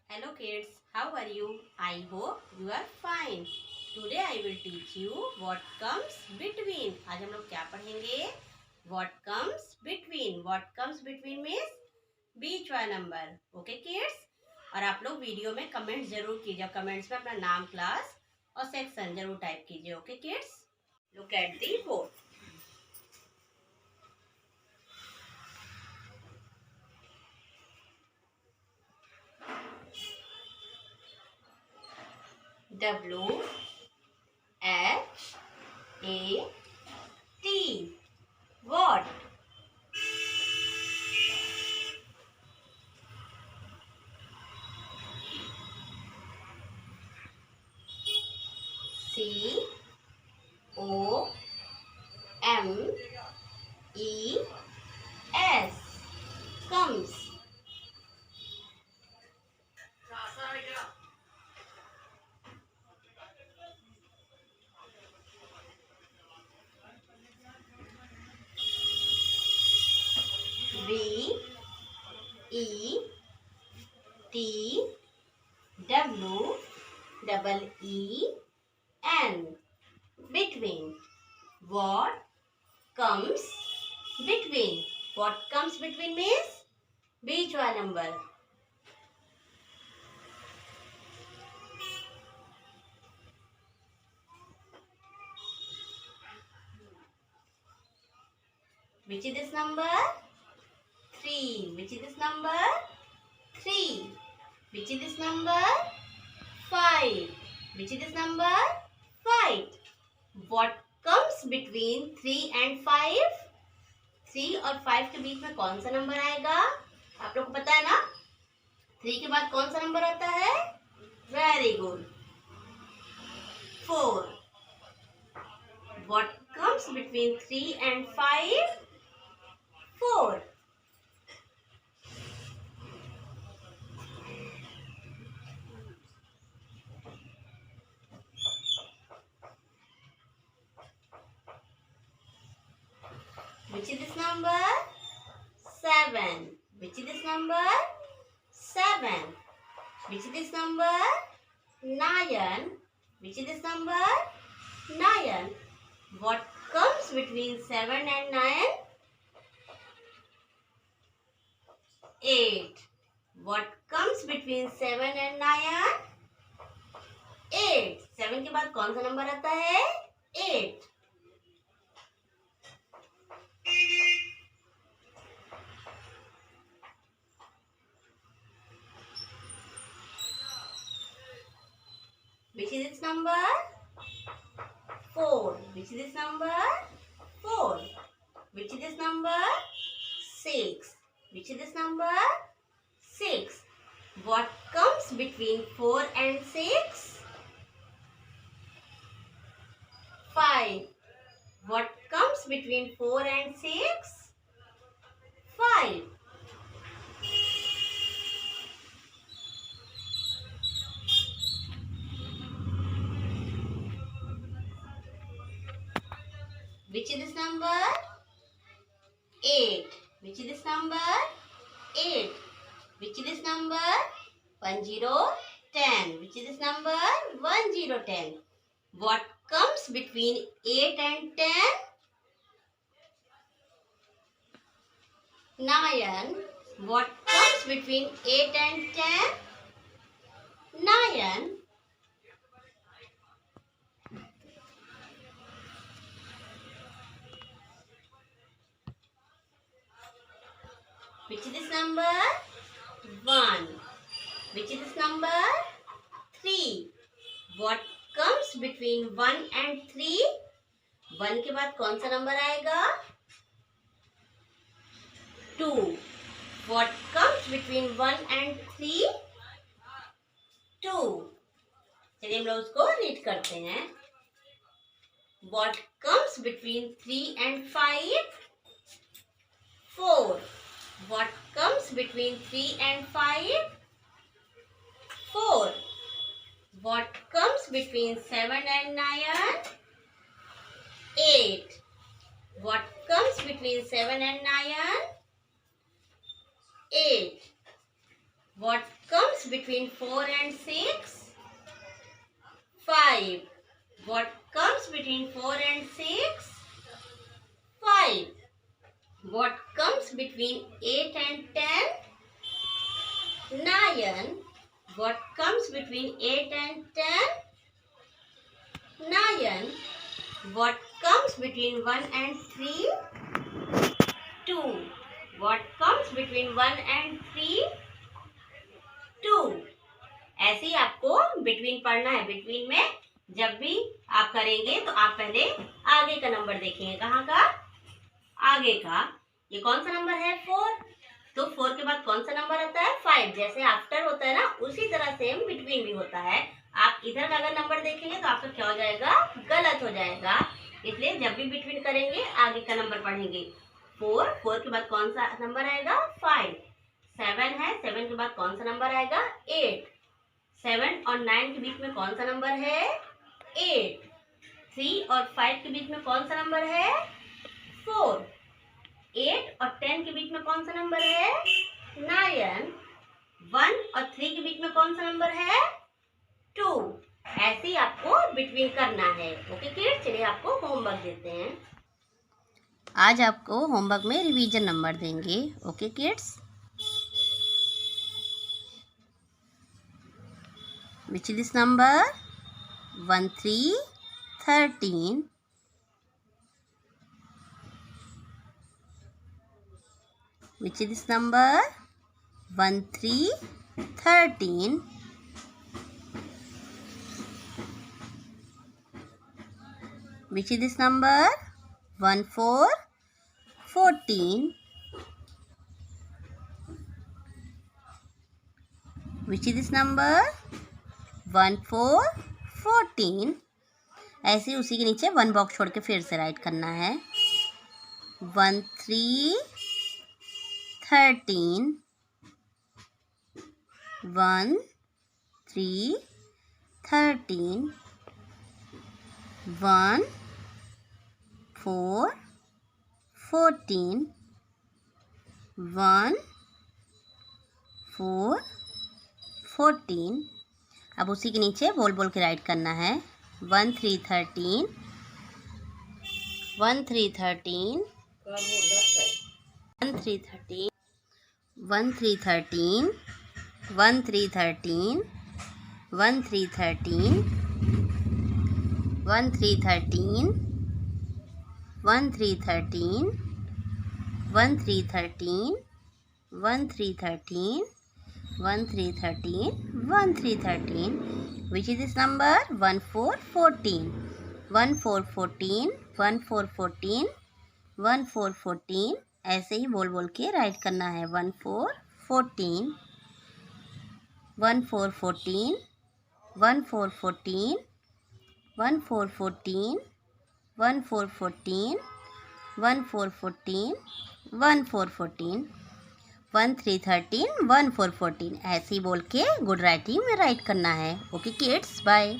Hello kids, how are you? I hope you are fine. Today I will teach you what comes between. आज हम लोग क्या पढ़ेंगे? What comes between. What comes between means बीच वाला number. Okay kids? और आप लोग video में कमेंट जरूर कीजिए. कमेंट्स में अपना नाम, क्लास और सेक्शन जरूर टाइप कीजिए. Okay kids? Look at the board. W H A T. What? C O M E S. Comes. B E T W double E N. Between. What comes between? What comes between means बीच वाला number. Which is this number? 3. Which is this number? 3. Which is this number? 5. Which is this number? 5. What comes between 3 and 5? 3 और 5 के बीच में कौन सा number आएगा? आप लोग को पता है ना? 3 के बाद कौन सा नंबर आता है? Very good. 4. What comes between 3 and 5? 4. Which is this number? 7. Which is this number? 7. Which is this number? 9. Which is this number? 9. What comes between 7 and 9? 8. What comes between 7 and 9? 8. 7 के बाद कौन सा number आता है? 8. Which is this number? 4. Which is this number? 4. Which is this number? 6. Which is this number? 6. What comes between 4 and 6? 5. What comes between 4 and 6? 5. Which is this number? 8. Which is this number? 8. Which is this number? 10, 10. Which is this number? 10, 10. What comes between 8 and 10? 9. What comes between 8 and 10? 9. Which is this number? 1. Which is this number? 3. What comes between 1 and 3? 1 के बाद कौन सा number आएगा? 2. What comes between 1 and 3? 2. चलिए हम लोग उसको read करते हैं. What comes between 3 and 5? 4. What comes between 3 and 5? 4. What comes between 7 and 9? 8. What comes between 7 and 9? 8. What comes between 4 and 6? 5. What comes between 4 and 6? 5. What comes between 8 and 10? 9. What comes between 8 and 10? 9. What comes between 1 and 3? 2. What comes between 1 and 3? 2. ऐसे ही आपको between पढ़ना है। Between में जब भी आप करेंगे तो आप पहले आगे का नंबर देखेंगे। कहाँ का? आगे का। ये कौन सा नंबर है? 4। तो 4 के बाद कौन सा नंबर आता है? 5। जैसे आफ्टर होता है ना, उसी तरह सेम बिटवीन भी होता है। आप इधर का अगर नंबर देखेंगे तो आपका क्या हो जाएगा? गलत हो जाएगा। इसलिए जब भी बिटवीन करेंगे आगे का नंबर पढ़ेंगे। 4 के बाद कौन सा नंबर आएगा? 5। 7 है, 7 के बाद कौन सा नंबर आएगा? 8। 7 और 9 के बीच में कौन सा नंबर है? 8। 3 और 5 के बीच में कौन सा नंबर है? 4। 8 और 10 के बीच में कौन सा नंबर है? 9। 1 और 3 के बीच में कौन सा नंबर है? 2। ऐसे ही आपको बिटवीन करना है। ओके किड्स, चलिए आपको होमवर्क देते हैं। आज आपको होमवर्क में रिवीजन नंबर देंगे। Okay kids, which is this number? 1 3 13. Which is this number? 1 3 13. Which is this number? 1 4 14. Which is this number? 1 4 14. ऐसे ही उसी के नीचे 1 बॉक्स छोड़ के फिर से राइट करना है। 1 3 13. 1 3 13. 1 4 14. 1 4 14. अब उसी के नीचे बोल बोल के राइट करना है। 1 3 13. 1 3 13. 1 3 13. 1 3 13. 1 3 13. 1 3 13. 1 3 13. 1 3 13. 1 3 13. 1 3 13. 1 3 13. 1 3 13. Which is this number? 1 4 14. 1 4 14. 1 4 14. 1 4 14. ऐसे ही बोल बोल के राइट करना है। 1 4 14. 1 4 14. 1 4 14. 1 4 14. 1 4 14. 1 4 14. 1 4 14. 1 3 13. 1 4 14. ऐसे ही बोल के गुड राइटिंग में राइट करना है। Okay kids, bye.